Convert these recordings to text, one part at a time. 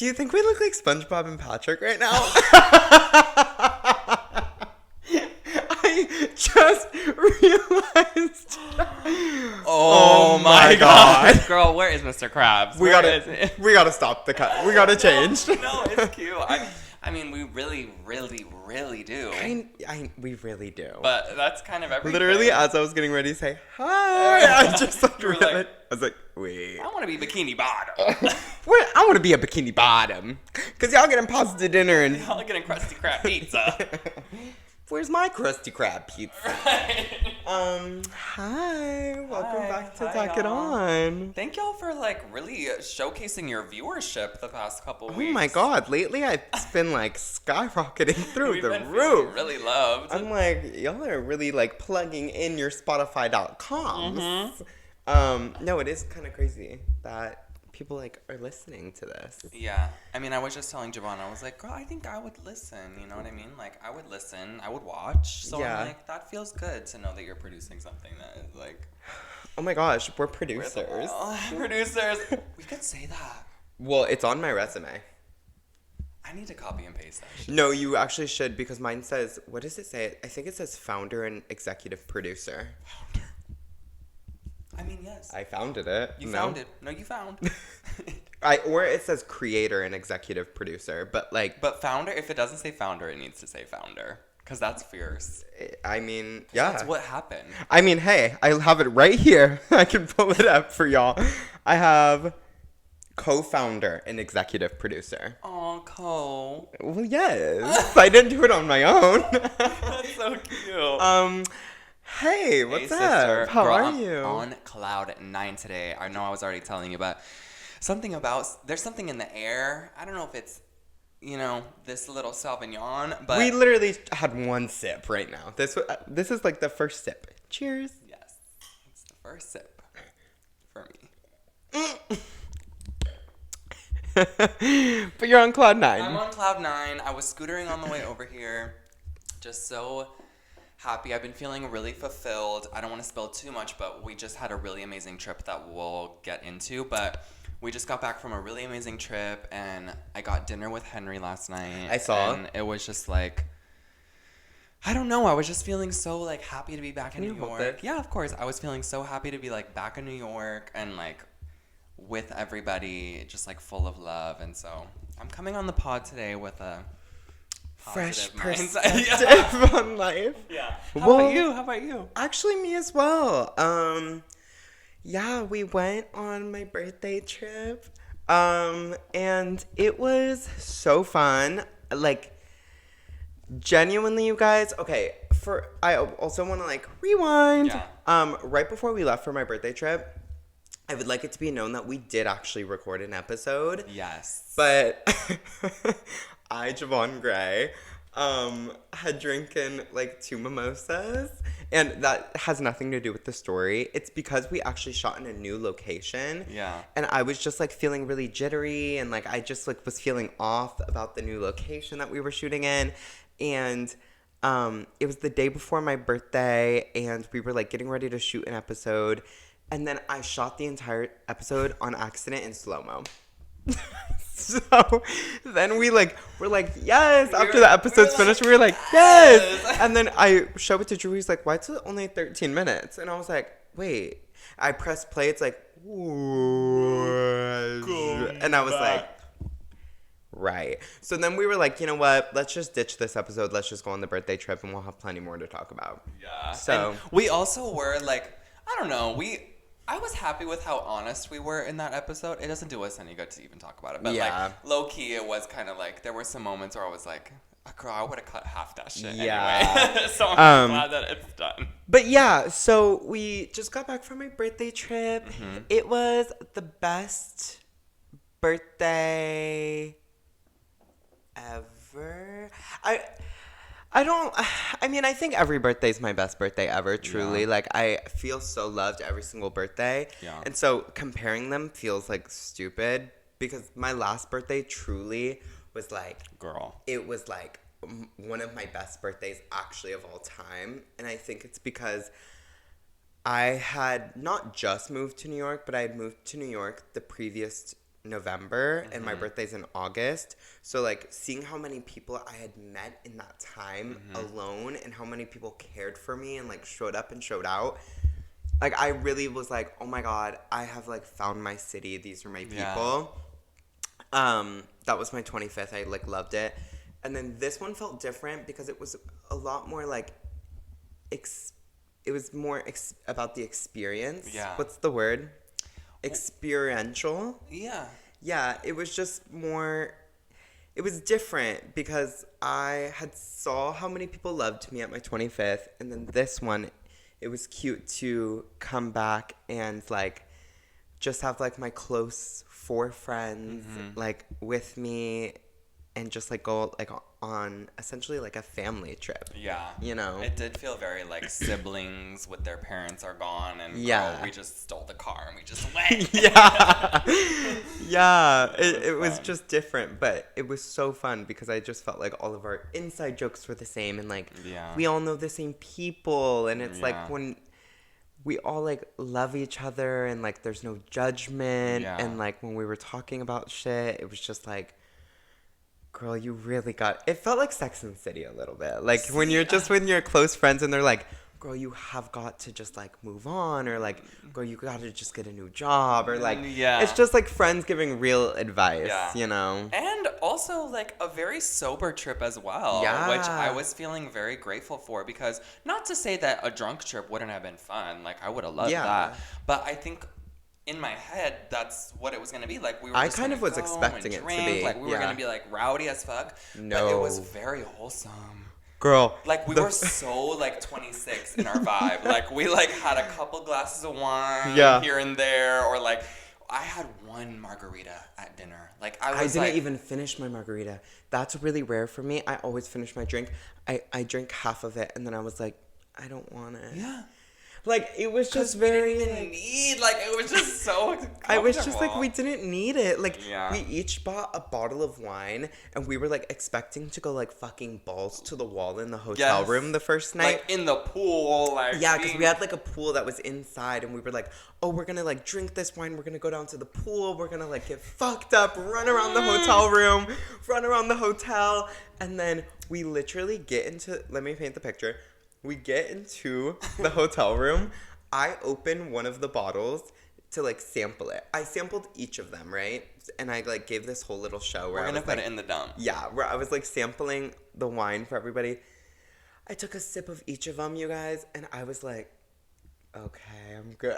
Do you think we look like SpongeBob and Patrick right now? I just realized. Oh my god. Girl, where is Mr. Krabs? We gotta stop the cut. We gotta change. No, it's cute. I mean, we really, really, really do. We really do. But that's kind of everything. Literally, as I was getting ready to say hi, I just like realized. I was like, wait. I want to be bikini bottom. I want to be a bikini bottom. Because y'all getting pasta dinner and... Y'all getting Krusty Krab pizza. Where's my Krusty Krab pizza? Right. Hi. Welcome back to Tack It y'all. On. Thank y'all for, like, really showcasing your viewership the past couple weeks. Oh my god. Lately, it's been, like, skyrocketing through We've the been roof. really loved. I'm like, y'all are really, like, plugging in your Spotify.com. No, it is kind of crazy that people, like, are listening to this. Yeah. I mean, I was just telling Javaughn, I was like, girl, I think I would listen. You know what I mean? Like, I would listen. I would watch. So Yeah. I'm like, that feels good to know that you're producing something that is, like... Oh my gosh, we're producers. Producers. We could say that. Well, it's on my resume. I need to copy and paste that shit. No, you actually should, because mine says, what does it say? I think it says founder and executive producer. Founder. I mean, yes. I founded it. You found it. No, you found. Or it says creator and executive producer, but like... But founder, if it doesn't say founder, it needs to say founder. Because that's fierce. I mean, yeah. That's what happened. I mean, hey, I have it right here. I can pull it up for y'all. I have co-founder and executive producer. Aw, Co. Well, yes. I didn't do it on my own. That's so cute. Hey, what's Hey, up? sister. How Girl, are I'm you? on cloud 9 today. I know I was already telling you, but there's something in the air. I don't know if it's, this little Sauvignon, but... We literally had one sip right now. This is like the first sip. Cheers. Yes. It's the first sip for me. But you're on cloud 9. I'm on cloud 9. I was scootering on the way over here. Just so happy. I've been feeling really fulfilled. I don't want to spill too much, but we just had a really amazing trip that we'll get into. But we just got back from a really amazing trip, and I got dinner with Henry last night. I saw. And it was just like, I don't know. I was just feeling so like happy to be back in Can you New hold York. it? Yeah, of course. I was feeling so happy to be like back in New York and like with everybody, just like full of love. And so I'm coming on the pod today with a fresh positive perspective on life. Yeah. Well, How about you? Actually, me as well. Yeah, we went on my birthday trip. And it was so fun. Like, genuinely, you guys. Okay, I also want to like rewind. Yeah. Right before we left for my birthday trip, I would like it to be known that we did actually record an episode. Yes. But I, Javaughn Gray, had drinking like 2 mimosas, and that has nothing to do with the story. It's because we actually shot in a new location. Yeah. And I was just like feeling really jittery, and like I just like was feeling off about the new location that we were shooting in. And it was the day before my birthday, and we were like getting ready to shoot an episode, and then I shot the entire episode on accident in slow-mo. So then we're like, yes, after the episode's finished, we were like, yes. And then I show it to Drew. He's like, why is it only 13 minutes? And I was like, wait. I pressed play. It's like, and I was like, right. So then we were like, you know what? Let's just ditch this episode. Let's just go on the birthday trip, and we'll have plenty more to talk about. Yeah. So and we also were like, I don't know, I was happy with how honest we were in that episode. It doesn't do us any good to even talk about it. But like low key, it was kind of like there were some moments where I was like, girl, I would have cut half that shit anyway. So I'm glad that it's done. But yeah, so we just got back from my birthday trip. Mm-hmm. It was the best birthday ever. I think every birthday is my best birthday ever, truly. Yeah. Like, I feel so loved every single birthday. Yeah. And so comparing them feels, like, stupid, because my last birthday truly was, like... Girl. It was, like, one of my best birthdays, actually, of all time. And I think it's because I had not just moved to New York, but I had moved to New York the previous November and my birthday's in August. So like seeing how many people I had met in that time alone and how many people cared for me and like showed up and showed out. Like I really was like, oh my God, I have like found my city. These are my people. That was my 25th. I like loved it. And then this one felt different because it was a lot more like it was more about the experience. Yeah. What's the word? Experiential. Yeah. Yeah, it was just more, it was different because I had saw how many people loved me at my 25th, and then this one, it was cute to come back and like just have like my close 4 friends like with me and just like go like on essentially like a family trip. Yeah. You know? It did feel very like siblings with their parents are gone and Yeah. we just stole the car and we just went. Yeah. Yeah. It was fun. just different, but it was so fun because I just felt like all of our inside jokes were the same and like we all know the same people and it's like when we all like love each other and like there's no judgment and like when we were talking about shit, it was just like, girl, you really got it. Felt like Sex and the City a little bit. Like when you're just with your close friends and they're like, girl, you have got to just like move on, or like, girl, you got to just get a new job, or like, it's just like friends giving real advice, you know? And also like a very sober trip as well, which I was feeling very grateful for because not to say that a drunk trip wouldn't have been fun. Like I would have loved that. But I think in my head, that's what it was going to be. Like, we were just kind of was expecting it to be. Like, we were going to be, like, rowdy as fuck. No. But it was very wholesome. Girl. Like, we were so, like, 26 in our vibe. Like, we, like, had a couple glasses of wine here and there. Or, like, I had one margarita at dinner. Like, I didn't even finish my margarita. That's really rare for me. I always finish my drink. I drink half of it, and then I was like, I don't want it. Yeah. Like, it was just very... We didn't need, like, it was just so I was just like, we didn't need it. Like, Yeah. we each bought a bottle of wine, and we were, like, expecting to go, like, fucking balls to the wall in the hotel room the first night. Like, in the pool, like... Yeah, because we had, like, a pool that was inside, and we were like, oh, we're gonna, like, drink this wine, we're gonna go down to the pool, we're gonna, like, get fucked up, run around the hotel room, run around the hotel, and then we literally get into... Let me paint the picture. We get into the hotel room. I open one of the bottles to, like, sample it. I sampled each of them, right? And I, like, gave this whole little show where We're I gonna was, put like, it in the dump. Yeah, where I was, like, sampling the wine for everybody. I took a sip of each of them, you guys, and I was like, okay, I'm good.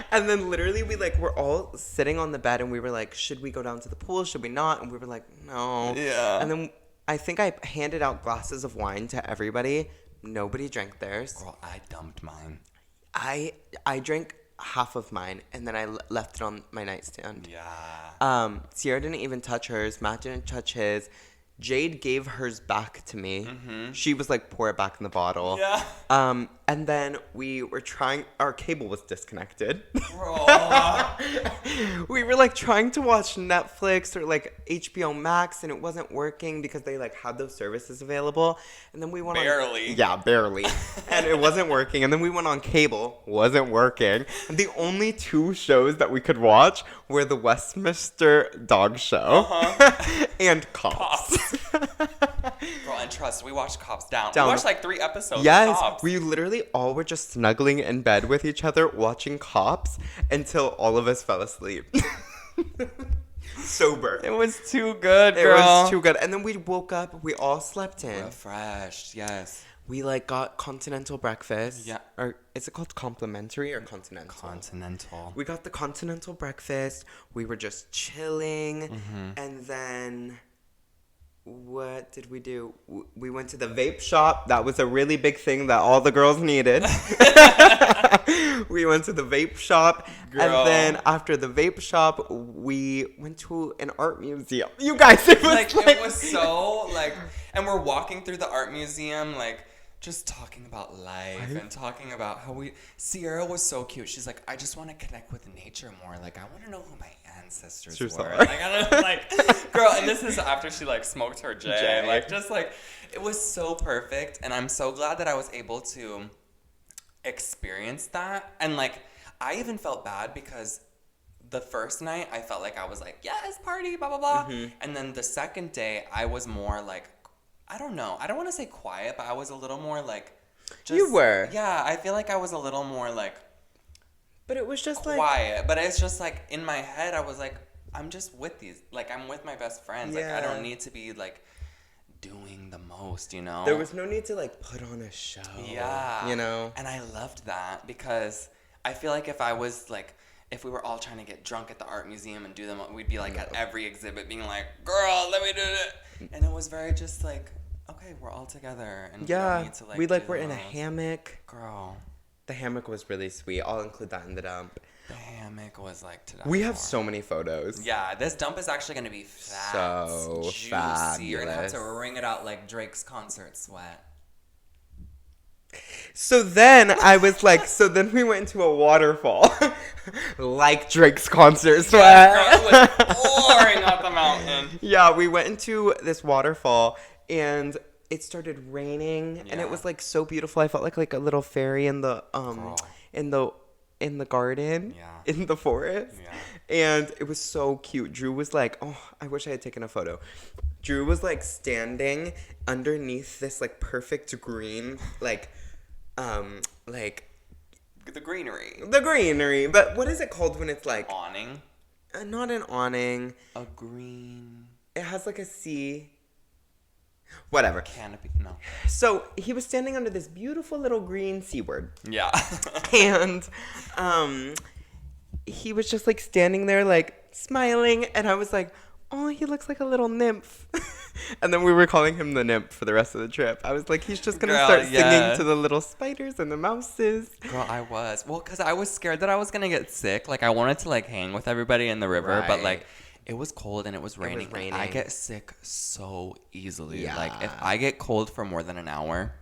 And then literally we, like, were all sitting on the bed, and we were like, should we go down to the pool? Should we not? And we were like, no. Yeah. And then I think I handed out glasses of wine to everybody. Nobody drank theirs. Girl, I dumped mine. I drank half of mine, and then I left it on my nightstand. Yeah. Sierra didn't even touch hers. Matt didn't touch his. Jade gave hers back to me. She was like, pour it back in the bottle. Yeah. And then we were trying, our cable was disconnected. We were like trying to watch Netflix or like HBO Max, and it wasn't working because they like had those services available. And then we went Barely. Yeah, barely. And it wasn't working. And then we went on cable, wasn't working. And the only 2 shows that we could watch were the Westminster Dog Show and Cops. Girl, and trust, we watched Cops down. We Down. watched like 3 episodes Yes, of Cops. we literally all were just snuggling in bed with each other watching Cops until all of us fell asleep. Sober. It was too good, It girl. was too good. And then we woke up, we all slept in. Refreshed, yes. We like got continental breakfast. Yeah. Or is it called complimentary or continental? Continental. We got the continental breakfast. We were just chilling. Mm-hmm. And then what did we do? We went to the vape shop. That was a really big thing that all the girls needed. We went to the vape shop. Girl. And then after the vape shop, we went to an art museum. You guys, it was It was so like, and we're walking through the art museum, like, just talking about life and talking about how Sierra was so cute. She's like, I just want to connect with nature more. Like, I want to know who my ancestors were. Like, I don't know, like, girl, and this is after she, like, smoked her J. Like, just, like, it was so perfect. And I'm so glad that I was able to experience that. And, like, I even felt bad because the first night, I felt like I was like, yes, party, blah, blah, blah. Mm-hmm. And then the second day, I was more like, I don't know. I don't want to say quiet, but I was a little more like, just, You were. Yeah, I feel like I was a little more like But it was just like quiet. But it's just like in my head, I was like, I'm just with these. Like, I'm with my best friends. Like, I don't need to be like doing the most, you know? there was no need to like put on a show. Yeah. You know? And I loved that because I feel like if I was like, if we were all trying to get drunk at the art museum and do them, we'd be like at every exhibit being like, girl, let me do it. And it was very just like, okay, we're all together. And we don't need to, like, we like do were the in a most. hammock. Girl. The hammock was really sweet. I'll include that in the dump. The hammock was like to die We have for. so many photos. Yeah, this dump is actually going to be fat. So juicy. fabulous. You're going to have to wring it out like Drake's concert sweat. So then I was like, so then we went to a waterfall, like Drake's concert sweat. Yeah, girl, it was pouring out the mountain. Yeah, we went into this waterfall and it started raining and Yeah. it was like so beautiful. I felt like a little fairy in the Girl. in the garden, Yeah. in the forest. Yeah. And it was so cute. Drew was like, oh, I wish I had taken a photo. Drew was like standing underneath this like perfect green, like The greenery. the greenery. But what is it called when it's like Awning. not an awning? A green It has like a sea. Whatever. canopy. No. So he was standing under this beautiful little green seaward. Yeah. And he was just like standing there like smiling and I was like, oh, he looks like a little nymph. And then we were calling him the nymph for the rest of the trip. I was like, he's just gonna Girl, start singing yes. to the little spiders and the mouses. Girl, I was. Well, because I was scared that I was going to get sick. Like, I wanted to, like, hang with everybody in the river. But, Right. like, it was cold and it was raining. raining. And I get sick so easily. Yeah. Like, if I get cold for more than an hour,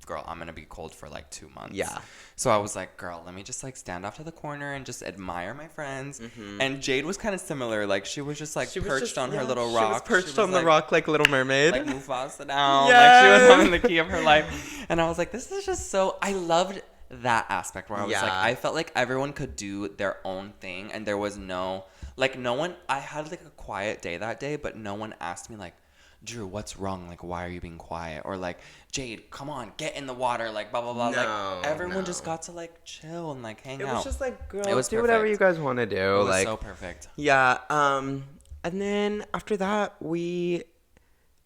girl, I'm going to be cold for, like, 2 months. Yeah. So I was like, girl, let me just, like, stand off to the corner and just admire my friends. Mm-hmm. And Jade was kind of similar. Like, she was just, like, She was perched just- on her yeah, little She rock. was perched on the like, rock like Little Mermaid. like Mufasa down. Yes. Like she was having the key of her life. And I was like, this is just so, I loved that aspect where I was like, Yeah. I felt like everyone could do their own thing and there was no, like no one, I had like a quiet day that day, but no one asked me like, Drew, what's wrong? Like, why are you being quiet? Or like, Jade, come on, get in the water. Like, blah, blah, blah. No, like, everyone just no. got to like chill and like hang It out. was just like, girl, It was do whatever perfect. you guys want to do. it was like, so perfect. yeah. And then after that, we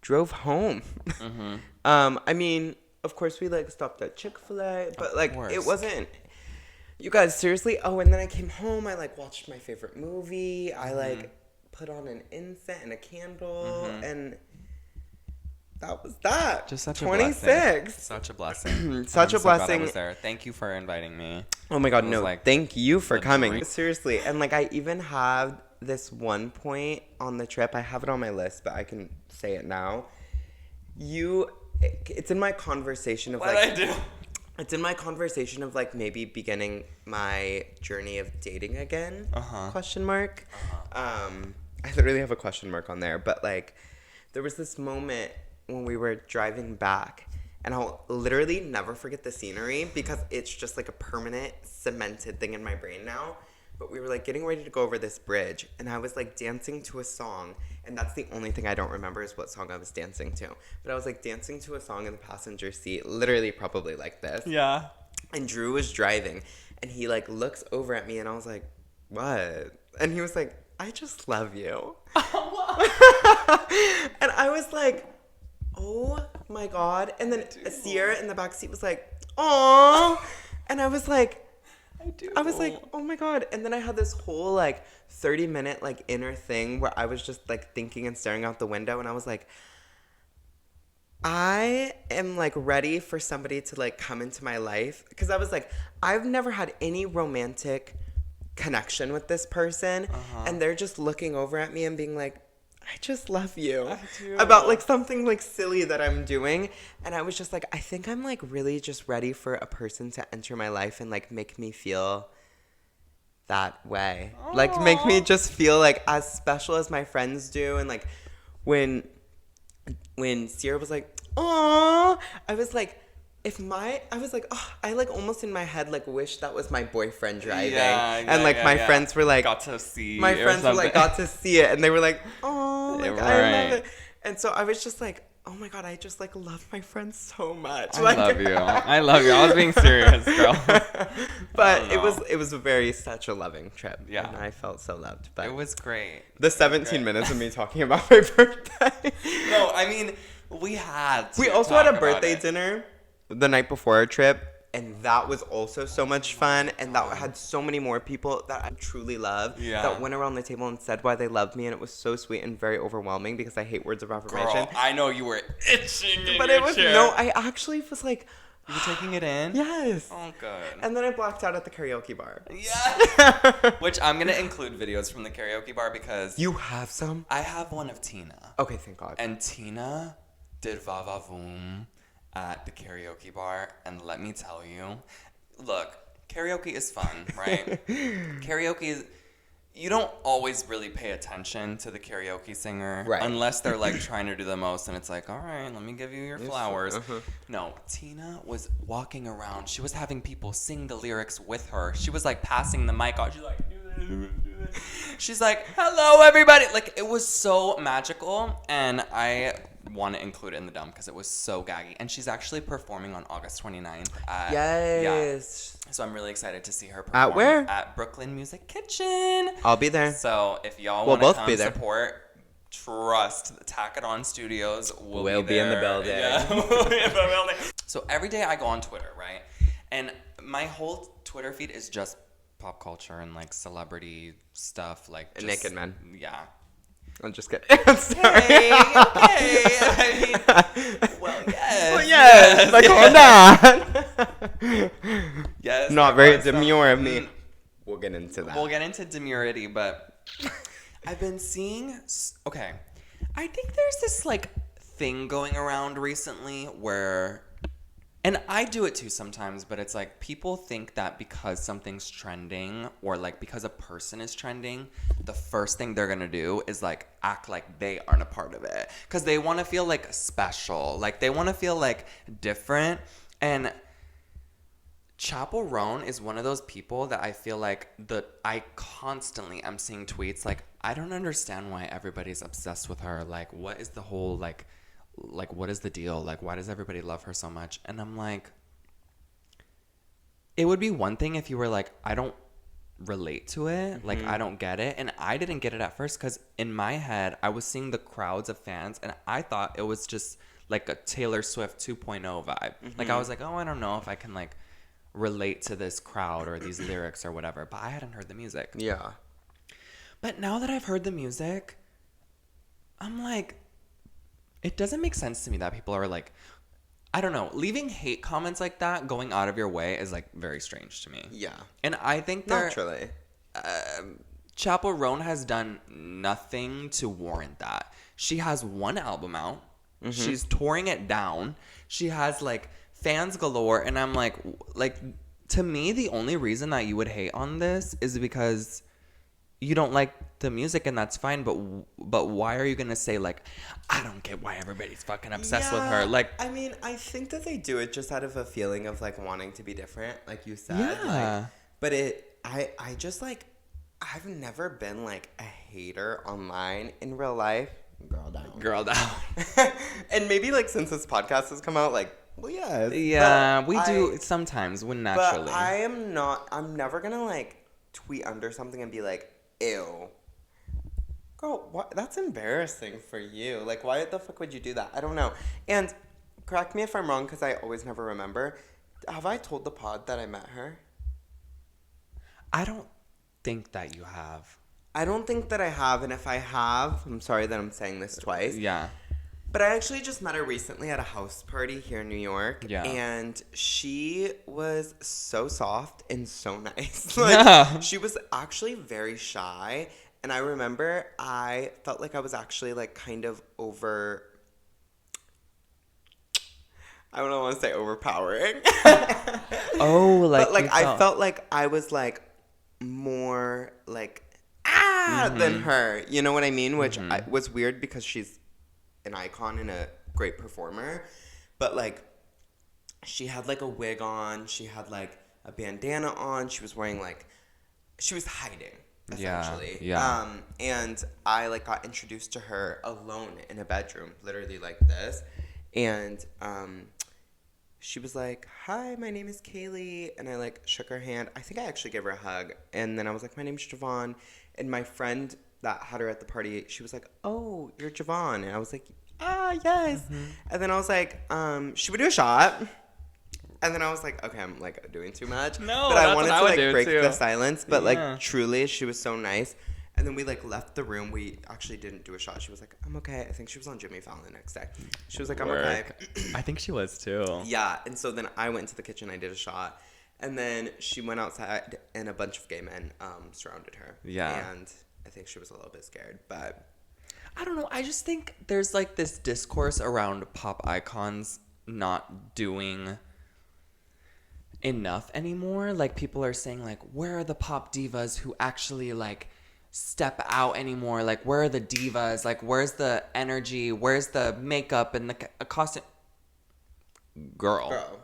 drove home. Mm-hmm. I mean, of course, we like stopped at Chick-fil-A, but like course. it wasn't. You guys, seriously? Oh, and then I came home. I like watched my favorite movie. I like put on an incense and a candle, and that was that. Just such a 26. blessing. Such a blessing. Such I'm a so glad I blessing. was there. Thank you for inviting me. Oh my God, It was, no! like, Thank you for the coming. dream. Seriously, and like I even had this one point on the trip. I have it on my list, but I can say it now. It's in my conversation of What like. did I do? It's in my conversation of like maybe beginning my journey of dating again. Question mark. I literally have a question mark on there, but like there was this moment when we were driving back, and I'll literally never forget the scenery because it's just like a permanent cemented thing in my brain now. But we were like getting ready to go over this bridge, and I was like dancing to a song, and that's the only thing I don't remember is what song I was dancing to. But I was like dancing to a song in the passenger seat, literally probably like this. Yeah. And Drew was driving, and he like looks over at me, and I was like, "What?" And he was like, "I just love you." And I was like, "Oh my God!" And then Sierra in the back seat was like, "Aw," and I was like, I was like, oh my God. And then I had this whole like 30-minute like inner thing where I was just like thinking and staring out the window. And I was like, I am like ready for somebody to like come into my life. Because I was like, I've never had any romantic connection with this person. And they're just looking over at me and being like, I just love you. About like something like silly that I'm doing. And I was just like, I think I'm like really just ready for a person to enter my life and like make me feel that way. Like make me just feel like as special as my friends do. And like when Sierra was like, "Aw," I was like, I was like, oh, I like almost in my head like wish that was my boyfriend driving. And like my friends were like, got to see. My friends were like, got to see it. And they were like, oh, like, I love it. And so I was just like, oh my God, I just like love my friends so much. I love you. I love you. I was being serious, girl. But it was such a loving trip. Yeah. And I felt so loved. But it was great. The 17 minutes of me talking about my birthday. No, I mean, we also had a birthday dinner the night before our trip. And that was also so much fun. And that had so many more people that I truly love that went around the table and said why they loved me. And it was so sweet and very overwhelming because I hate words of affirmation. Girl, I know you were itching in But your it was, chair. no, I actually was like... You were taking it in? Yes. Oh, good. And then I blacked out at the karaoke bar. Yeah. Which I'm going to include videos from the karaoke bar because... You have some? I have one of Tina. Okay, thank God. And Tina did Javaughn at the karaoke bar. And let me tell you... Look, karaoke is fun, right? Karaoke is... You don't always really pay attention to the karaoke singer. Right. Unless they're, like, trying to do the most. And it's like, all right, let me give you your flowers. No, Tina was walking around. She was having people sing the lyrics with her. She was, like, passing the mic on. She's like... She's like, hello, everybody. Like, it was so magical. And I... want to include it in the dump because it was so gaggy. And she's actually performing on August 29th at... Yes. Yeah. So I'm really excited to see her perform. At where? At Brooklyn Music Kitchen. I'll be there. So if y'all want to come be there. support, trust, Tack It On Studios will be in the building. Yeah, we'll be in the building. So every day I go on Twitter, right? And my whole Twitter feed is just pop culture and like celebrity stuff. Like just, naked men. Yeah. I'm just kidding. I'm sorry. Okay. I mean, well, yes. Well, yes. Like, hold on. Yes. Not very demure of me. We'll get into that. We'll get into demure-ity, but I've been seeing... Okay. I think there's this, like, thing going around recently where... And I do it too sometimes, but it's like people think that because something's trending or like because a person is trending, the first thing they're going to do is like act like they aren't a part of it. Because they want to feel like special. Like they want to feel like different. And Chapell Roan is one of those people that I feel like I constantly am seeing tweets like, I don't understand why everybody's obsessed with her. Like, what is the whole like what is the deal? Like, why does everybody love her so much? And I'm like, it would be one thing if you were like, I don't relate to it. Like, I don't get it. And I didn't get it at first because in my head, I was seeing the crowds of fans and I thought it was just like a Taylor Swift 2.0 vibe. Like, I was like, oh, I don't know if I can like relate to this crowd or these lyrics or whatever. But I hadn't heard the music. Yeah. But now that I've heard the music, I'm like... It doesn't make sense to me that people are like, I don't know, leaving hate comments like that, going out of your way is like very strange to me. Yeah. And I think naturally, Chapell Roan has done nothing to warrant that. She has one album out. She's touring it down. She has like fans galore. And I'm like, to me, the only reason that you would hate on this is because you don't like the music and that's fine, but why are you gonna say like, I don't get why everybody's fucking obsessed with her? Like, I mean, I think that they do it just out of a feeling of like wanting to be different, like you said. Yeah. Like, but I just like, I've never been like a hater online in real life. Girl down. And maybe like since this podcast has come out, like, well, yeah. Yeah, we do sometimes when naturally. But I'm never gonna like tweet under something and be like, ew. Girl, what? That's embarrassing for you. Like, why the fuck would you do that? I don't know. And correct me if I'm wrong, because I always never remember. Have I told the pod that I met her? I don't think that you have. I don't think that I have. And if I have, I'm sorry that I'm saying this twice. Yeah. But I actually just met her recently at a house party here in New York. Yeah. And she was so soft and so nice. She was actually very shy. And I remember I felt like I was actually like kind of I don't want to say overpowering. Oh, like, but like I felt like I was like more like than her. You know what I mean? Which was weird because she's an icon and a great performer. But like she had like a wig on. She had like a bandana on. She was wearing like, she was hiding essentially. Yeah. And I like got introduced to her alone in a bedroom, literally like this. And she was like, "Hi, my name is Kaylee," and I like shook her hand. I think I actually gave her a hug, and then I was like, "My name's Javaughn," and my friend that had her at the party, she was like, "Oh, you're Javaughn," and I was like, "Ah, yes," and then I was like, "Should we do a shot?" And then I was like, "Okay, I'm like doing too much," No, but I that's wanted what I to would like do, break too. the silence. But Yeah. like truly, she was so nice. And then we like left the room. We actually didn't do a shot. She was like, "I'm okay." I think she was on Jimmy Fallon the next day. She was like, "I'm okay." I think she was too. Yeah, and so then I went into the kitchen, I did a shot, and then she went outside, and a bunch of gay men surrounded her. Yeah. And I think she was a little bit scared, but... I don't know. I just think there's like this discourse around pop icons not doing enough anymore. Like people are saying like, where are the pop divas who actually like step out anymore? Like where are the divas? Like where's the energy? Where's the makeup and the costume? Girl.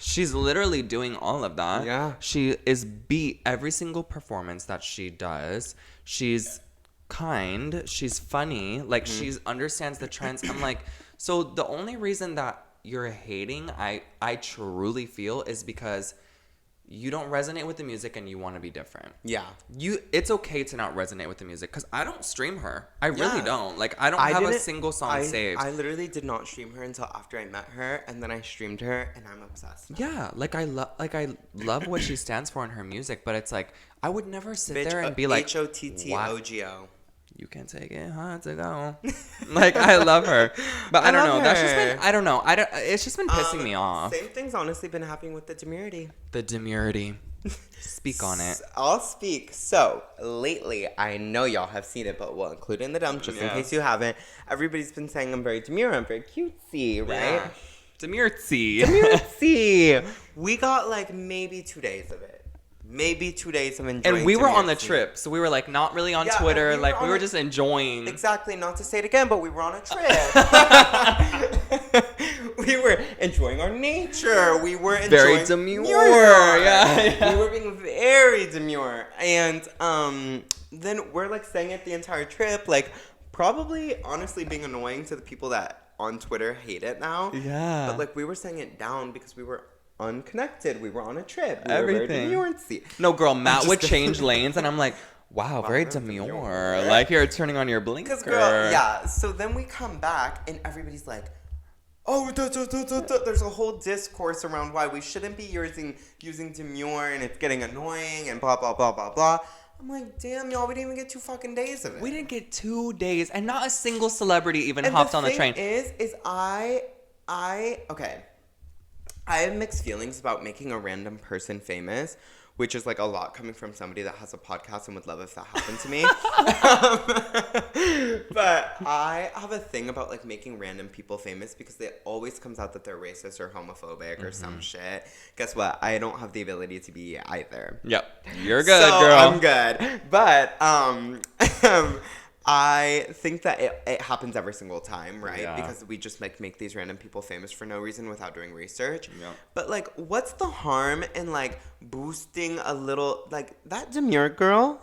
She's literally doing all of that. Yeah. She is beat every single performance that she does. She's kind. She's funny. Like she understands the trends. I'm like, so the only reason that you're hating, I truly feel, is because you don't resonate with the music and you want to be different. Yeah. It's okay to not resonate with the music because I don't stream her. I really Yeah. don't. Like I don't have a single song saved. I literally did not stream her until after I met her, and then I streamed her, and I'm obsessed. Yeah, I love what she stands for in her music, but it's like I would never sit Bitch, there and be like, HOTTOGO. you can take it hard to go. Like I love her, but I don't know. That's just been I don't know. It's just been pissing me off. Same thing's honestly been happening with the demurity. The demure-ity. Speak on it. I'll speak. So, lately, I know y'all have seen it, but we'll include it in the dump just in case you haven't. Everybody's been saying I'm very demure, I'm very cutesy, right? Yeah. Demure-ity. Demure-ity. We got like maybe 2 days of it. Maybe 2 days of enjoying. And we were on the demure-ity. trip, so we were like not really on Yeah, Twitter. and We were just enjoying. Exactly, not to say it again, but we were on a trip. We were enjoying our nature. We were enjoying Very demure. Yeah. We were being very demure. And then we're like saying it the entire trip, like probably honestly being annoying to the people that on Twitter hate it now. Yeah. But like we were saying it down because we were unconnected. We were on a trip. We Everything. Were very demure-cy. No, girl, Matt just would kidding. change lanes, and I'm like, wow, very demure. demure. Like you're turning on your blinker. Because, girl, yeah. So then we come back, and everybody's like, oh, there's a whole discourse around why we shouldn't be using demure, and it's getting annoying, and blah, blah, blah, blah, blah. I'm like, damn, y'all, we didn't even get 2 fucking days of it. We didn't get 2 days, and not a single celebrity even And hopped on the train. is okay. I have mixed feelings about making a random person famous, which is like a lot coming from somebody that has a podcast and would love if that happened to me. But I have a thing about like making random people famous because it always comes out that they're racist or homophobic or some shit. Guess what? I don't have the ability to be either. Yep, you're good, So girl. I'm good. But I think that it happens every single time, right? Yeah. Because we just like make these random people famous for no reason without doing research. Yep. But like, what's the harm in like boosting a little like that demure girl?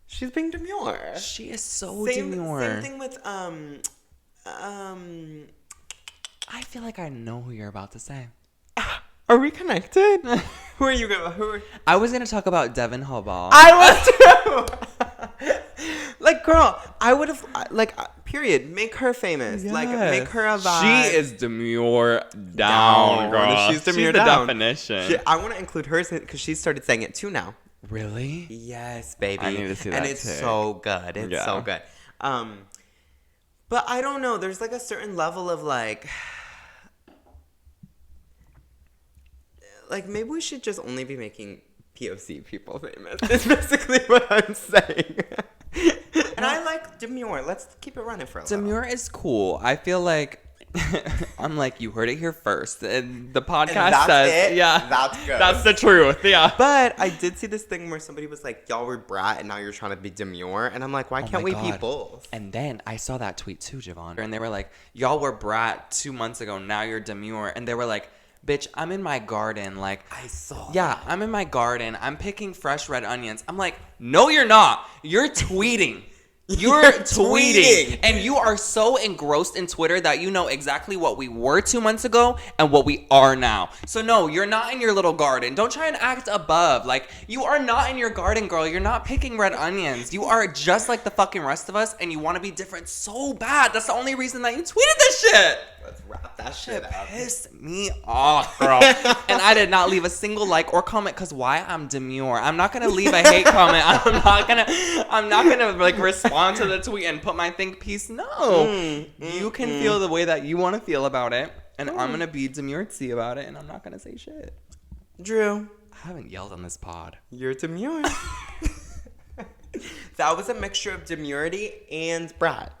She's being demure. She is so Same demure. thing with I feel like I know who you're about to say. Are we connected? Who are you gonna? I was gonna talk about Devin Hallball. I was too. Like, girl, I would have like. Period. Make her famous. Like, make her a vibe. She is demure down, girl. She's demure the down. definition. I want to include hers because she started saying it too now. Really? Yes, baby. I need to see that and it's too. so good. It's so good. But I don't know. There's like a certain level of like maybe we should just only be making POC people famous. It's basically what I'm saying. And I like demure. Let's keep it running for a little. Demure is cool. I feel like I'm like, you heard it here first. And the podcast And that's says, it? yeah, That's good. that's the truth. Yeah. But I did see this thing where somebody was like, y'all were brat and now you're trying to be demure. And I'm like, why can't we be both? And then I saw that tweet too, Javaughn. And they were like, y'all were brat 2 months ago. Now you're demure. And they were like, bitch, I'm in my garden. Like, I saw yeah, I'm in my garden. I'm picking fresh red onions. I'm like, no, you're not. You're tweeting. You're tweeting. And you are so engrossed in Twitter that you know exactly what we were 2 months ago and what we are now. So no, you're not in your little garden. Don't try and act above. Like, you are not in your garden, girl. You're not picking red onions. You are just like the fucking rest of us, and you want to be different so bad. That's the only reason that you tweeted this shit. Let's wrap that shit up. Pissed me off, girl. And I did not leave a single like or comment because why? I'm demure. I'm not gonna leave a hate comment. I'm not gonna like respond to the tweet and put my think piece. No. You can feel the way that you want to feel about it, and I'm gonna be demuretsy about it, and I'm not gonna say shit. Drew, I haven't yelled on this pod. you're demure. That was a mixture of demurity and brat.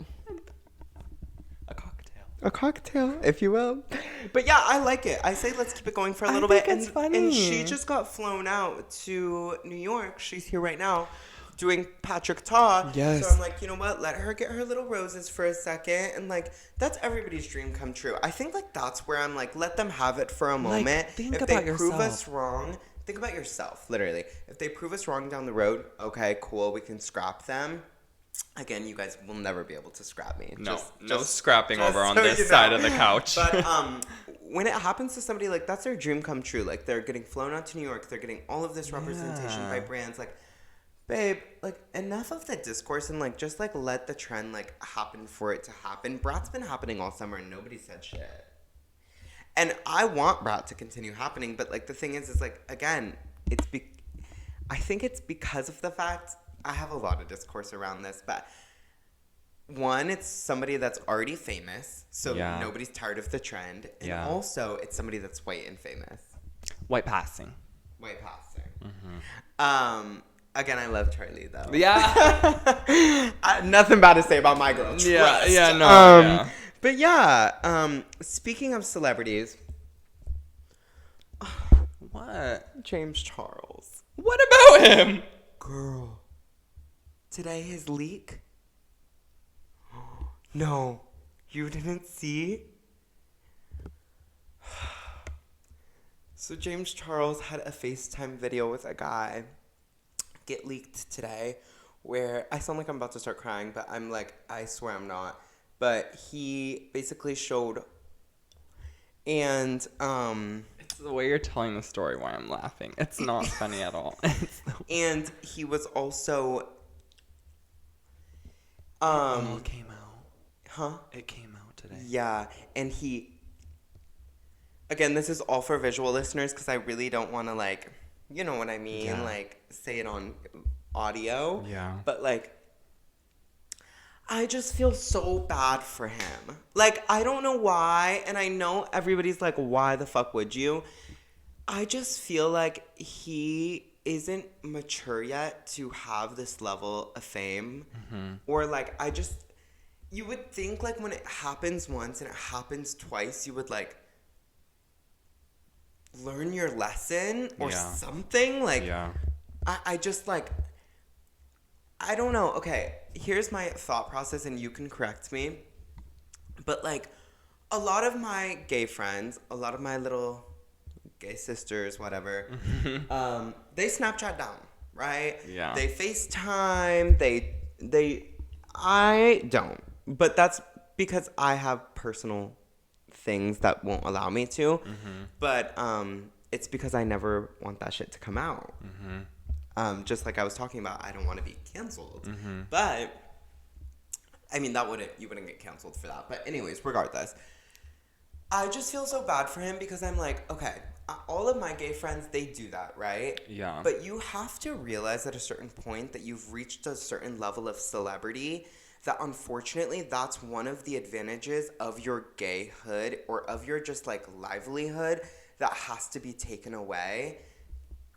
A cocktail, if you will. But yeah, I like it. I say let's keep it going for a little bit. It's funny. And she just got flown out to New York. She's here right now doing Patrick Ta. Yes. So I'm like, you know what? Let her get her little roses for a second. And like, that's everybody's dream come true. I think like that's where I'm like, let them have it for a moment. Think if about they prove yourself. us wrong, think about yourself, literally. If they prove us wrong down the road, okay, cool, we can scrap them. Again, you guys will never be able to scrap me. No scrapping over on so this you know. side of the couch. But when it happens to somebody, like, that's their dream come true. Like, they're getting flown out to New York. They're getting all of this representation by brands. Like, babe, like, enough of the discourse and, like, just, like, let the trend, like, happen for it to happen. Brat's been happening all summer and nobody said shit. And I want Brat to continue happening. But, like, the thing is like, again, I think it's because of the fact... I have a lot of discourse around this, but one, it's somebody that's already famous, so nobody's tired of the trend, and also it's somebody that's white and famous. White passing. Mm-hmm. Again, I love Charlie though. Yeah. Nothing bad to say about my girl. Trust. Yeah. But yeah, speaking of celebrities, what? James Charles. What about him? Girl. Today his leak? No, you didn't see? So James Charles had a FaceTime video with a guy get leaked today where I sound like I'm about to start crying, but I'm like, I swear I'm not. But he basically showed, and it's the way you're telling the story why I'm laughing. It's not funny at all. And he was also it came out. Huh? It came out today. Yeah, and again, this is all for visual listeners because I really don't want to, like, you know what I mean, like, say it on audio. Yeah. But, like, I just feel so bad for him. Like, I don't know why, and I know everybody's like, why the fuck would you? I just feel like he isn't mature yet to have this level of fame. Mm-hmm. Or, like, you would think, like, when it happens once and it happens twice, you would, like, learn your lesson or something. Like, I just, like, I don't know. Okay, here's my thought process, and you can correct me. But, like, a lot of my gay friends, a lot of my little gay sisters, whatever, they Snapchat down, right? Yeah. They FaceTime, I don't. But that's because I have personal things that won't allow me to. Mm-hmm. But it's because I never want that shit to come out. Mm-hmm. Just like I was talking about, I don't want to be canceled. Mm-hmm. But, I mean, you wouldn't get canceled for that. But anyways, regardless, I just feel so bad for him because I'm like, okay, all of my gay friends, they do that, right? Yeah. But you have to realize at a certain point that you've reached a certain level of celebrity that unfortunately that's one of the advantages of your gayhood or of your just like livelihood that has to be taken away.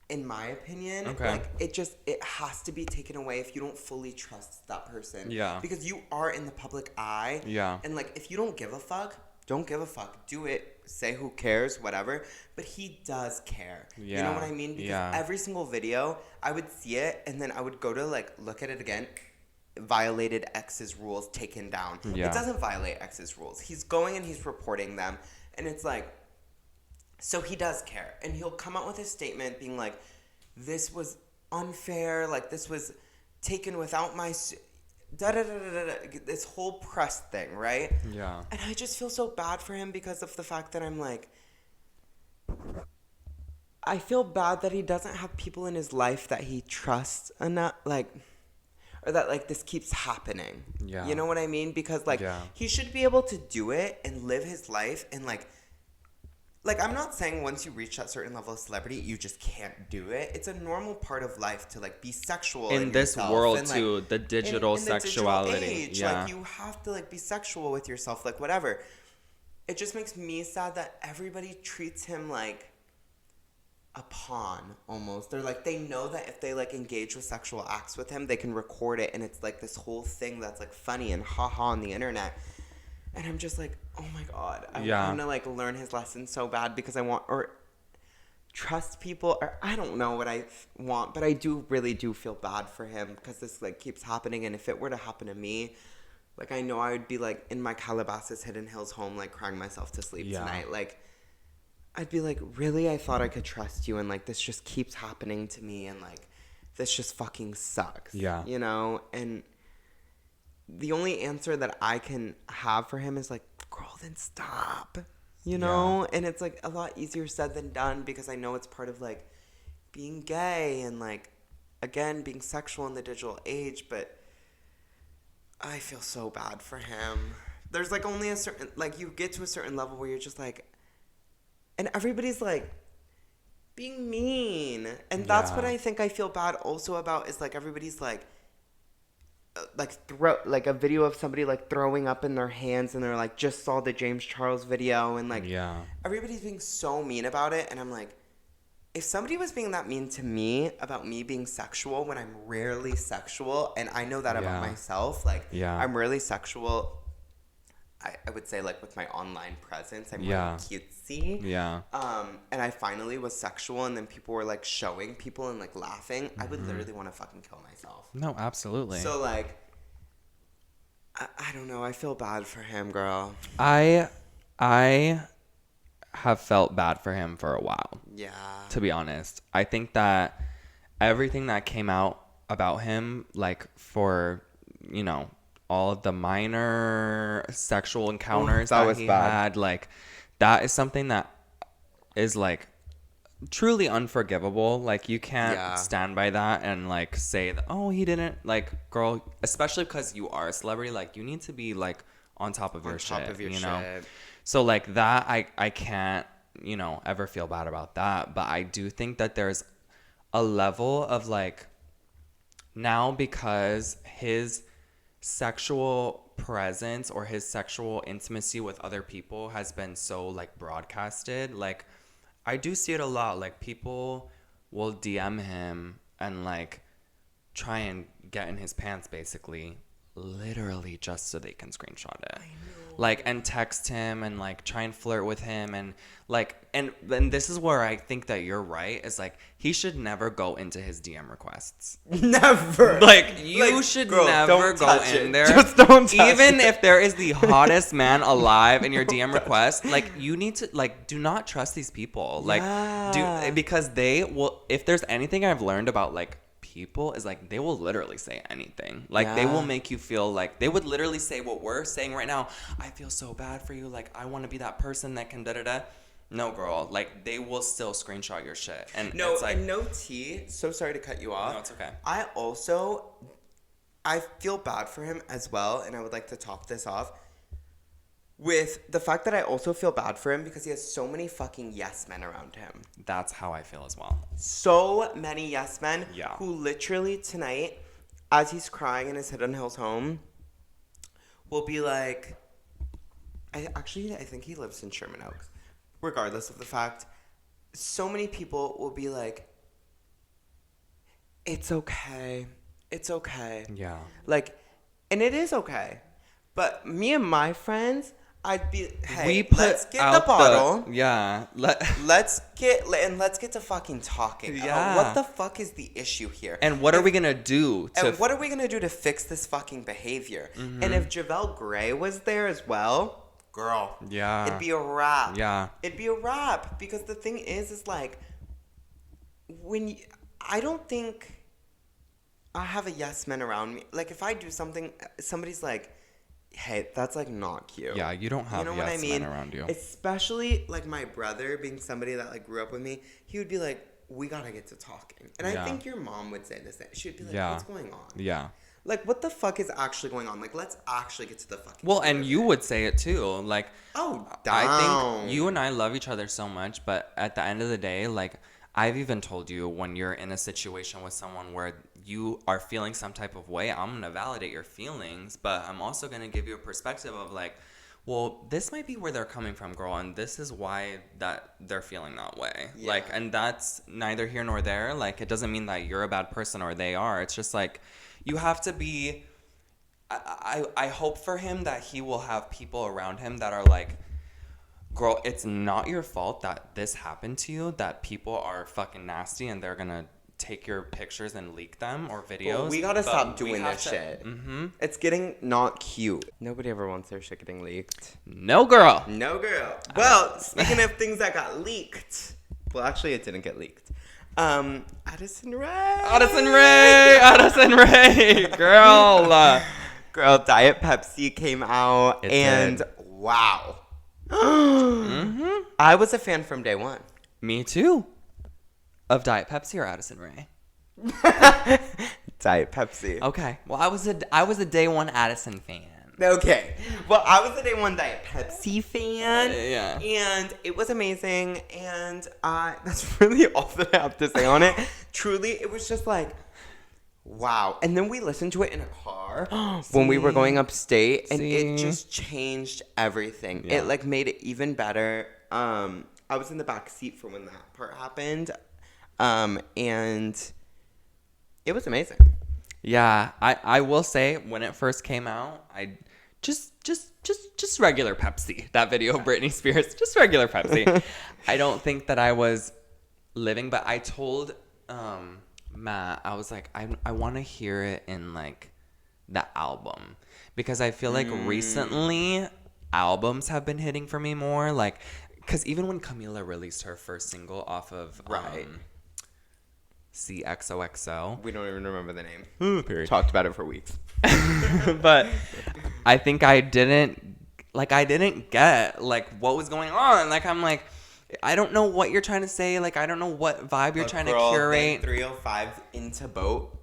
In my opinion, like it has to be taken away if you don't fully trust that person. Yeah. Because you are in the public eye. Yeah. And like if you don't give a fuck, don't give a fuck. Do it. Say who cares, whatever. But he does care. Yeah. You know what I mean? Because every single video, I would see it, and then I would go to, like, look at it again. Violated X's rules, taken down. Yeah. It doesn't violate X's rules. He's going and he's reporting them. And it's like, so he does care. And he'll come out with a statement being like, this was unfair. Like, this was taken without my... This whole press thing, right? Yeah. And I just feel so bad for him because of the fact that I'm like... I feel bad that he doesn't have people in his life that he trusts enough, like... Or that, like, this keeps happening. Yeah. You know what I mean? Because, like, he should be able to do it and live his life and, like, I'm not saying once you reach that certain level of celebrity, you just can't do it. It's a normal part of life to, like, be sexual in this yourself. world, and, like, too, the digital in sexuality. The digital age, yeah. Like, you have to, like, be sexual with yourself, like, whatever. It just makes me sad that everybody treats him like a pawn, almost. They're like, they know that if they, like, engage with sexual acts with him, they can record it, and it's, like, this whole thing that's, like, funny and ha-ha on the internet. And I'm just like, oh my God, I want to, like, learn his lesson so bad because I want, or trust people, or I don't know what I want, but I really do feel bad for him because this, like, keeps happening. And if it were to happen to me, like, I know I would be, like, in my Calabasas Hidden Hills home, like, crying myself to sleep tonight. Like, I'd be like, really? I thought I could trust you, and, like, this just keeps happening to me, and, like, this just fucking sucks. Yeah. You know? And the only answer that I can have for him is, like, girl, then stop. You know? And it's, like, a lot easier said than done because I know it's part of, like, being gay and, like, again, being sexual in the digital age, but I feel so bad for him. There's, like, only a certain, like, you get to a certain level where you're just, like, and everybody's, like, being mean. And that's what I think I feel bad also about is, like, everybody's, like a video of somebody, like, throwing up in their hands and they're, like, just saw the James Charles video. And, like, everybody's being so mean about it. And I'm like, if somebody was being that mean to me about me being sexual when I'm rarely sexual, and I know that about myself, like, I'm rarely sexual. I would say, like, with my online presence, I'm really cutesy. Yeah. And I finally was sexual, and then people were, like, showing people and, like, laughing. I would literally want to fucking kill myself. No, absolutely. So, like, I don't know. I feel bad for him, girl. I have felt bad for him for a while. Yeah. To be honest. I think that everything that came out about him, like, for, you know, all of the minor sexual encounters that he had, like, that is something that is, like, truly unforgivable. Like, you can't stand by that and, like, say that, oh, he didn't, like, girl, especially because you are a celebrity, like, you need to be, like, on top of your shit, you know? So, like, that, I can't, you know, ever feel bad about that. But I do think that there's a level of, like, now because his sexual presence or his sexual intimacy with other people has been so, like, broadcasted, like, I do see it a lot. Like, people will DM him and, like, try and get in his pants, basically, literally just so they can screenshot it. I know. Like, and text him and, like, try and flirt with him and, like, and this is where I think that you're right, is, like, he should never go into his DM requests. Never. Like, you should never go in there. Just don't touch Even if there is the hottest man alive in your DM request, like, you need to, like, do not trust these people. Like, because they will, if there's anything I've learned about, like, people is, like, they will literally say anything. Like, they will make you feel like, they would literally say what we're saying right now. I feel so bad for you. Like, I want to be that person that can da-da-da. No, girl. Like, they will still screenshot your shit. And no, it's like, and no tea. So sorry to cut you off. No, it's okay. I feel bad for him as well, and I would like to top this off with the fact that I also feel bad for him because he has so many fucking yes men around him. That's how I feel as well. So many yes men who literally tonight, as he's crying in his Hidden Hills home, will be like, I think he lives in Sherman Oaks. Regardless of the fact, so many people will be like, it's okay. It's okay. Yeah. Like, and it is okay. But me and my friends, Hey, let's get the bottle. Yeah. Let's get to fucking talking. Yeah. What the fuck is the issue here? And what are we gonna do? What are we gonna do to fix this fucking behavior? Mm-hmm. And if Javaughn Gray was there as well, girl, yeah, it'd be a wrap. Yeah, it'd be a wrap. Because the thing is like, I don't think I have a yes man around me. Like if I do something, somebody's like, hey, that's like not cute. Yeah, you don't have yes men around you. Especially like my brother being somebody that like grew up with me, he would be like, we gotta get to talking. And I think your mom would say the same. She'd be like, what's going on? Yeah. Like, what the fuck is actually going on? Like, let's actually get to the fucking... Well, and you would say it too. Like, I think you and I love each other so much, but at the end of the day, like, I've even told you when you're in a situation with someone where you are feeling some type of way, I'm going to validate your feelings, but I'm also going to give you a perspective of like, well, this might be where they're coming from, girl, and this is why that they're feeling that way. Yeah. Like, and that's neither here nor there. Like, it doesn't mean that you're a bad person or they are. It's just like, you have to be... I hope for him that he will have people around him that are like, girl, it's not your fault that this happened to you, that people are fucking nasty and they're gonna take your pictures and leak them or videos. Well, we gotta stop doing this shit. Mm-hmm. It's getting not cute. Nobody ever wants their shit getting leaked. No, girl. No, girl. Well, speaking of things that got leaked. Well, actually, it didn't get leaked. Addison Rae, girl. Girl, Diet Pepsi came out wow. Mm-hmm. I was a fan from day one. Me too. Of Diet Pepsi or Addison Rae? Diet Pepsi. Okay. Well, I was a day one Addison fan. Okay. Well, I was a day one Diet Pepsi fan. Yeah. And it was amazing. And that's really all that I have to say on it. Truly, it was just like, wow. And then we listened to it in a car when we were going upstate. And it just changed everything. Yeah. It like made it even better. I was in the back seat for when that part happened. And it was amazing. Yeah, I will say when it first came out, I just regular Pepsi. That video of Britney Spears, just regular Pepsi. I don't think that I was living, but I told Matt, I was like, I want to hear it in like the album, because I feel like recently albums have been hitting for me more, like, because even when Camila released her first single off of CXOXO. We don't even remember the name. Period. Talked about it for weeks. But I think I didn't get like what was going on. Like, I'm like, I don't know what you're trying to say. Like, I don't know what vibe you're trying to curate. 305 into boat.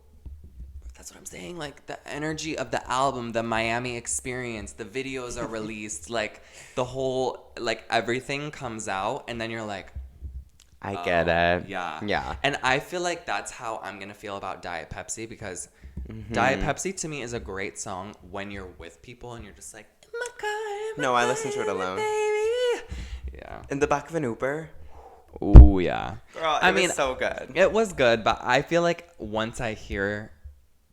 That's what I'm saying. Like, the energy of the album, the Miami experience, the videos are released, like the whole, like everything comes out, and then you're like, I get it. Yeah. Yeah. And I feel like that's how I'm going to feel about Diet Pepsi, because Diet Pepsi to me is a great song when you're with people and you're just like, no, I listen to it alone. Baby. Yeah. In the back of an Uber. Ooh, yeah. Girl, I mean, so good. It was good, but I feel like once I hear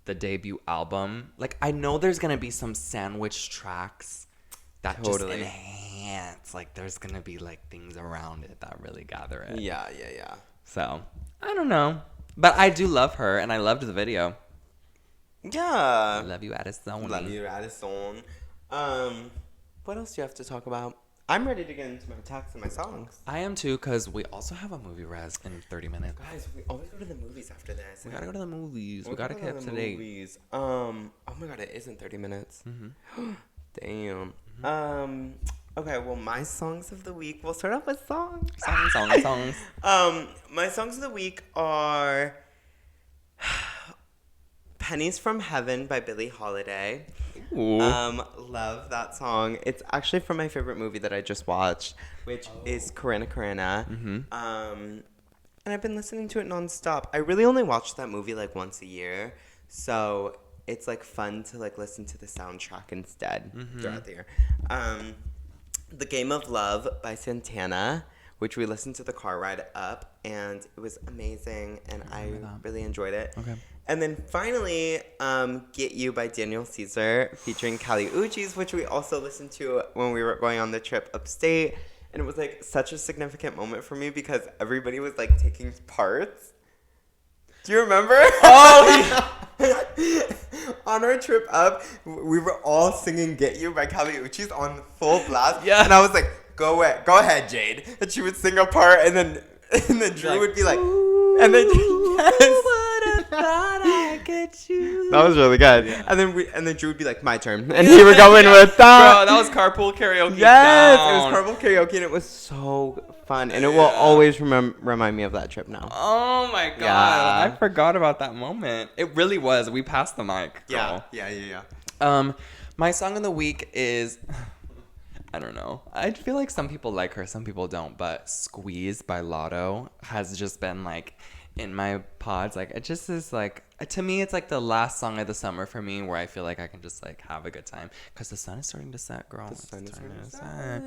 the debut album, like, I know there's going to be some sandwich tracks that just enhance, like, there's gonna be like things around it that really gather it. Yeah. So I don't know, but I do love her, and I loved the video. Yeah. Love you, Addison. Love you, Addison. What else do you have to talk about? I'm ready to get into my talks and my songs. I am too, because we also have a movie res in 30 minutes. Guys, we always go to the movies after this. We gotta go to the movies. We gotta keep up to date. Movies. Oh my god, it is in 30 minutes. Damn. Okay, well, my songs of the week. We'll start off with songs. Songs. My songs of the week are Pennies from Heaven by Billie Holiday. Ooh. Love that song. It's actually from my favorite movie that I just watched, which is Karina. And I've been listening to it nonstop. I really only watch that movie like once a year, so it's like fun to like listen to the soundtrack instead throughout the year. The Game of Love by Santana, which we listened to the car ride up, and it was amazing, and I really enjoyed it. Okay. And then finally, Get You by Daniel Caesar, featuring Kali Uchis, which we also listened to when we were going on the trip upstate. And it was, like, such a significant moment for me because everybody was, like, taking parts. Do you remember? Oh, yeah. On our trip up, we were all singing Get You by Kali Uchis on full blast. Yeah. And I was like, go ahead, Jade. And she would sing a part, and then Drew like, would be like, and then, yes. Thought I could choose. That was really good. Yeah. And then Drew would be like, my turn. And he would go in with that. Bro, that was carpool karaoke. Yes, down. it was carpool karaoke, and it was so fun. And it will always remind me of that trip now. Oh my god. Yeah. I forgot about that moment. It really was. We passed the mic. Girl. Yeah. My song of the week is I don't know. I feel like some people like her, some people don't, but Squeeze by Lotto has just been like in my pods. Like, it just is like, to me, it's like the last song of the summer for me where I feel like I can just like have a good time because the sun is starting to set, girl. The sun is starting to set.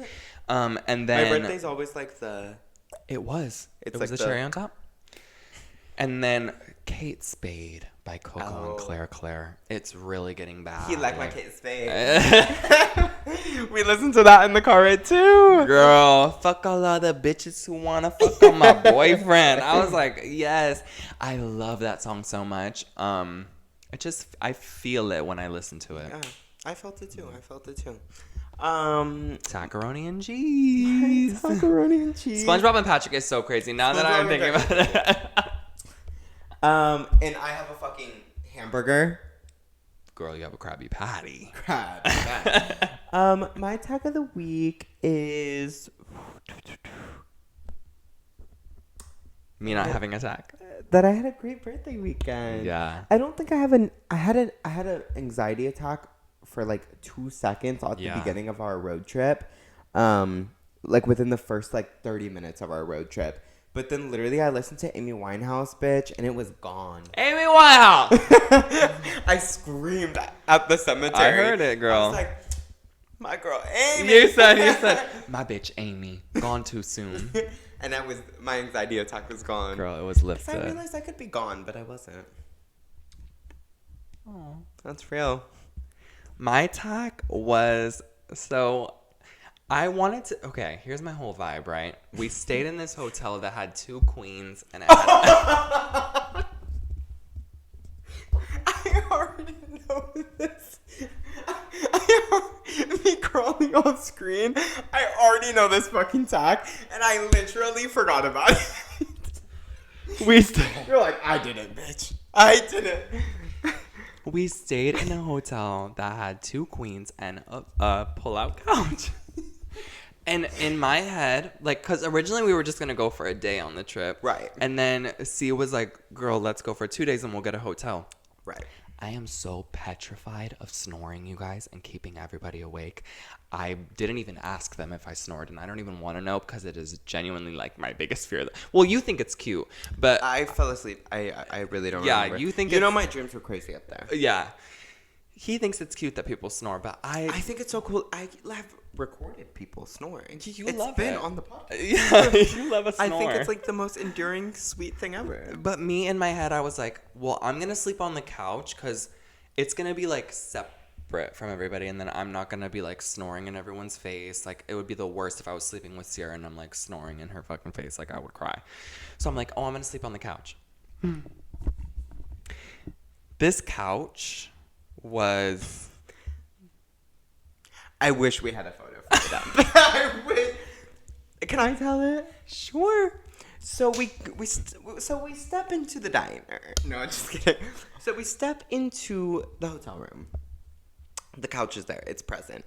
And then my birthday's always like the... It was It's like the cherry on top. And then Kate Spade by Coco and Claire. It's really getting bad. He liked my Kate Spade. We listened to that in the car ride too. Girl, fuck all other bitches who wanna fuck on my boyfriend. I was like, yes. I love that song so much. I feel it when I listen to it. Yeah, I felt it too. Macaroni and cheese. Macaroni and cheese. SpongeBob and Patrick is so crazy now that I'm thinking about it. And I have a fucking hamburger. Girl, you have a Krabby Patty. My tag of the week is Me not having a tag. that I had a great birthday weekend. Yeah. I don't think I had an anxiety attack for like 2 seconds at the beginning of our road trip. Like within the first like 30 minutes of our road trip. But then literally I listened to Amy Winehouse, bitch, and it was gone. Amy Winehouse! I screamed at the cemetery. I heard it, girl. I was like, my girl Amy. You said, my bitch Amy, gone too soon. And my anxiety attack was gone. Girl, it was lifted. I realized I could be gone, but I wasn't. Oh, that's real. My tag was, so I wanted to, okay, here's my whole vibe, right? We stayed in this hotel that had 2 queens and it had... I already know this. Me crawling on screen. I already know this fucking tag, and I literally forgot about it. You're like, I didn't, bitch. I didn't. We stayed in a hotel that had 2 queens and a pull-out couch. And in my head, like, because originally we were just going to go for a day on the trip. Right. And then Sia was like, girl, let's go for 2 days and we'll get a hotel. Right. I am so petrified of snoring, you guys, and keeping everybody awake. I didn't even ask them if I snored, and I don't even want to know because it is genuinely like my biggest fear. Well, you think it's cute, but I fell asleep. I really don't remember. Yeah, you think you know my dreams were crazy up there. Yeah. He thinks it's cute that people snore, but I think it's so cool. I have recorded people snoring. It's love been on the podcast. Yeah, you love a snore. I think it's like the most enduring, sweet thing ever. But me in my head, I was like, well, I'm going to sleep on the couch because it's going to be like separate from everybody. And then I'm not going to be like snoring in everyone's face. Like, it would be the worst if I was sleeping with Sierra and I'm like snoring in her fucking face. Like, I would cry. So I'm like, oh, I'm going to sleep on the couch. This couch was... I wish we had a photo for that. I wish. Can I tell it? Sure. So we step into the diner. No, I'm just kidding. So we step into the hotel room. The couch is there. It's present.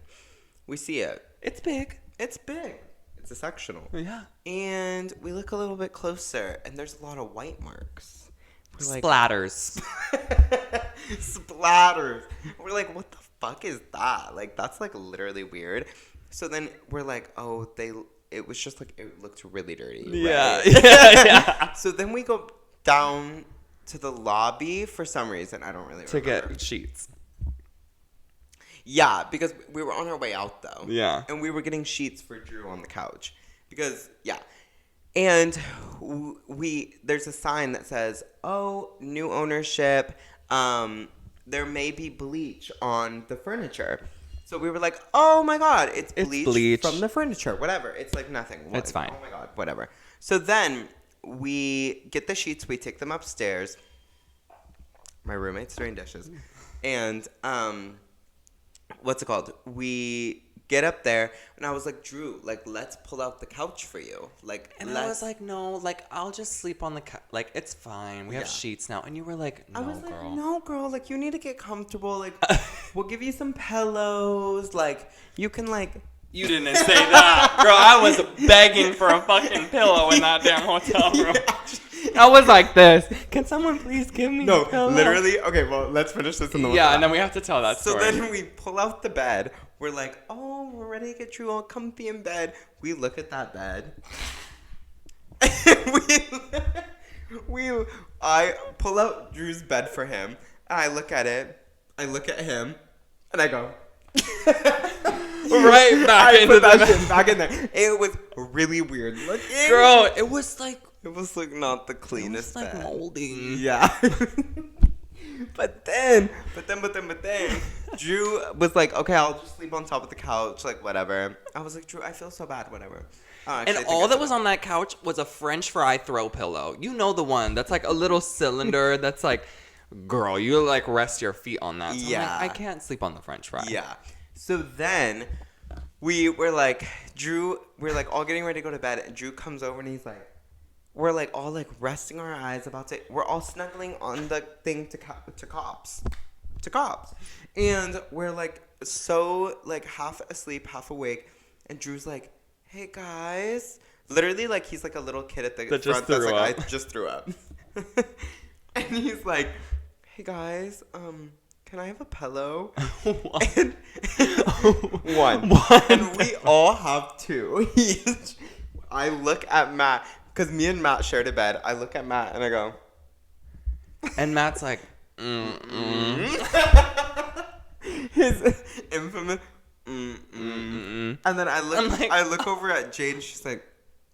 We see it. It's big. It's big. It's a sectional. Yeah. And we look a little bit closer, and there's a lot of white marks. We're like, Splatters. Splatters. We're like, what the fuck is that? Like, that's like literally weird. So then we're like, oh, it was just like, it looked really dirty. Yeah. Right? Yeah. So then we go down to the lobby for some reason. I don't really remember. To get sheets. Yeah, because we were on our way out though. Yeah. And we were getting sheets for Drew on the couch. Because, yeah. And there's a sign that says, "Oh, new ownership. There may be bleach on the furniture." So we were like, "Oh my god, it's bleach from the furniture. Whatever. It's like nothing. It's fine. Oh my god, whatever." So then we get the sheets. We take them upstairs. My roommate's doing dishes, and what's it called? We get up there, and I was like, Drew, like, let's pull out the couch for you. Like, And I was like, no, like, I'll just sleep on the couch. Like, it's fine. We have sheets now. And you were like, no, I was like, girl. no, girl, like, you need to get comfortable. Like, we'll give you some pillows. Like, you can, like... You didn't say that. Girl, I was begging for a fucking pillow in that damn hotel room. I was like this. Can someone please give me a pillow? Literally. Okay, well, let's finish this in the Yeah, and then we have to tell that story. So then we pull out the bed. We're like, oh, we're ready to get Drew all comfy in bed. We look at that bed. I pull out Drew's bed for him. And I look at it. I look at him. And I go... right back into that shit back in there. It was really weird looking. Girl, it was like not the cleanest like bed. moldy. Yeah. But then, Drew was like, okay, I'll just sleep on top of the couch, like, whatever. I was like, Drew, I feel so bad, whatever. And all that was on that couch was a French fry throw pillow. You know the one that's like a little cylinder that's like, girl, you like rest your feet on that. So yeah. I'm like, I can't sleep on the French fry. Yeah. So then we were like, we're like all getting ready to go to bed. And Drew comes over and he's like, we're like all like resting our eyes we're all snuggling on the thing to cops. And we're like so like half asleep, half awake. And Drew's like, hey guys. Literally like he's like a little kid at the front that's like, I just threw up. And he's like, hey guys, can I have a pillow? And one. And we all have two. I look at Matt, because me and Matt shared a bed. I look at Matt and I go. And Matt's like, His infamous, And then I look over at Jade and she's like,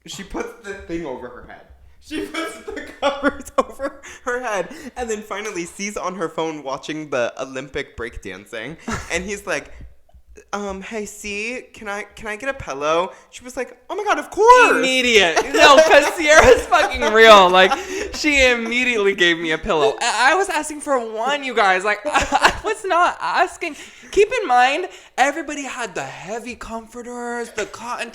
she puts the thing over her head. She puts the covers over her head and then finally sees on her phone watching the Olympic breakdancing. And he's like, hey, C, can I get a pillow? She was like, oh my god, of course. Immediate. No, because Sierra's fucking real. Like, she immediately gave me a pillow. I was asking for one, you guys. Like, I was not asking. Keep in mind, everybody had the heavy comforters, the cotton.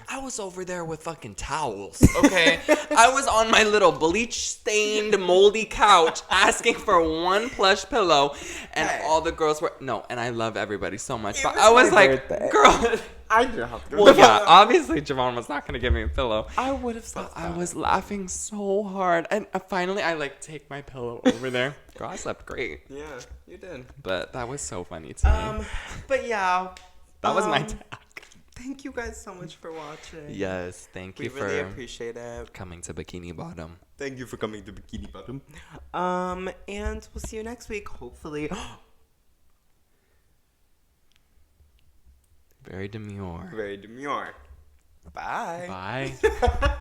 I was over there with fucking towels, okay? I was on my little bleach-stained, moldy couch asking for one plush pillow, and all the girls were... No, and I love everybody so much, but I was like, girl... I didn't have to. Well, yeah, obviously Javaughn was not going to give me a pillow. I would have slept. I was laughing so hard, and finally I, like, take my pillow over there. Girl, I slept great. Yeah, you did. But that was so funny to me. But yeah. That was my tack. Thank you guys so much for watching. Yes, thank you for... We really appreciate it. Coming to Bikini Bottom. Thank you for coming to Bikini Bottom. And we'll see you next week, hopefully. Very demure. Very demure. Bye. Bye.